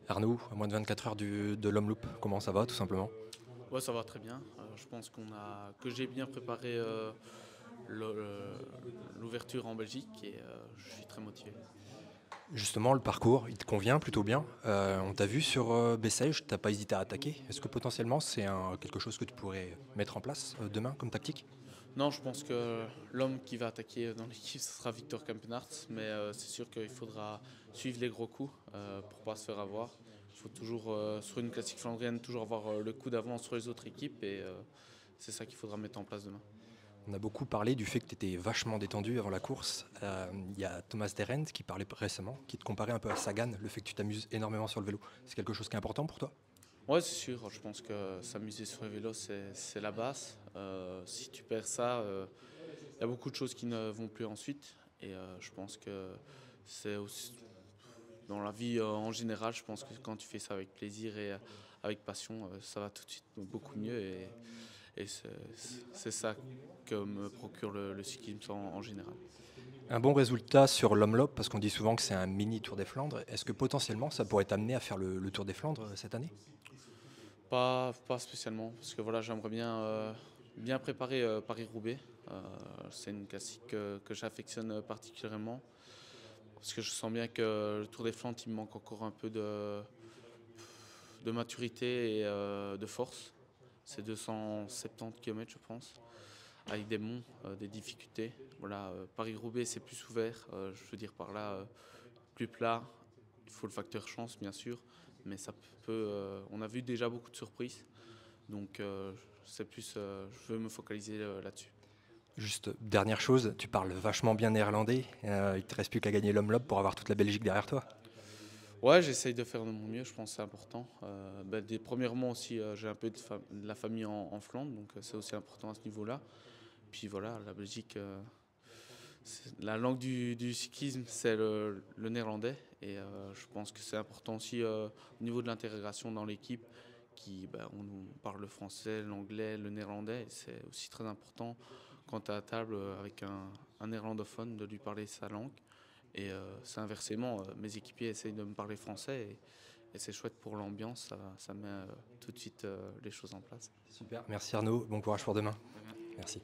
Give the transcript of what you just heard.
Arnaud, à moins de 24 heures de l'Homme-Loop, comment ça va tout simplement? Ouais, ça va très bien. Je pense que j'ai bien préparé le- le- l'ouverture en Belgique et je suis très motivé. Justement, le parcours, il te convient plutôt bien. On t'a vu sur Bessèges, t'as pas hésité à attaquer. Est-ce que potentiellement c'est quelque chose que tu pourrais mettre en place demain comme tactique? Non, je pense que l'homme qui va attaquer dans l'équipe, ce sera Victor Kampenarts, mais c'est sûr qu'il faudra suivre les gros coups pour pas se faire avoir. Il faut toujours, sur une classique flandrienne, toujours avoir le coup d'avance sur les autres équipes et c'est ça qu'il faudra mettre en place demain. On a beaucoup parlé du fait que tu étais vachement détendu avant la course. Il y a Thomas Derent qui parlait récemment, qui te comparait un peu à Sagan, le fait que tu t'amuses énormément sur le vélo. C'est quelque chose qui est important pour toi? Ouais, c'est sûr. Je pense que s'amuser sur les vélos, c'est la base. Si tu perds ça, il y a beaucoup de choses qui ne vont plus ensuite. Et je pense que c'est aussi dans la vie en général. Je pense que quand tu fais ça avec plaisir et avec passion, ça va tout de suite beaucoup mieux. Et c'est ça que me procure le cyclisme en général. Un bon résultat sur l'Homme-Loop, parce qu'on dit souvent que c'est un mini Tour des Flandres. Est-ce que potentiellement ça pourrait t'amener à faire le Tour des Flandres cette année? Pas spécialement, parce que voilà, j'aimerais bien préparer Paris-Roubaix. Euh, c'est une classique que j'affectionne particulièrement, parce que je sens bien que le Tour des Flandres, il me manque encore un peu de maturité et de force. C'est 270 km, je pense, avec des monts, des difficultés. Voilà, Paris-Roubaix, c'est plus ouvert, je veux dire par là, plus plat. Il faut le facteur chance, bien sûr, mais ça peut. On a vu déjà beaucoup de surprises. Donc c'est plus, je veux me focaliser là-dessus. Juste dernière chose, tu parles vachement bien néerlandais. Il te reste plus qu'à gagner l'Homme-Loop pour avoir toute la Belgique derrière toi. Ouais, j'essaye de faire de mon mieux, je pense que c'est important. Premièrement aussi, j'ai un peu de la famille en Flandre, donc c'est aussi important à ce niveau-là. Puis voilà, la Belgique, la langue du cyclisme, c'est le néerlandais. Et je pense que c'est important aussi au niveau de l'intégration dans l'équipe, on parle le français, l'anglais, le néerlandais. Et c'est aussi très important quand tu es à table avec un néerlandophone de lui parler sa langue. Et c'est inversement, mes équipiers essayent de me parler français et c'est chouette pour l'ambiance, ça met tout de suite les choses en place. Super, merci Arnaud, bon courage pour demain. Merci.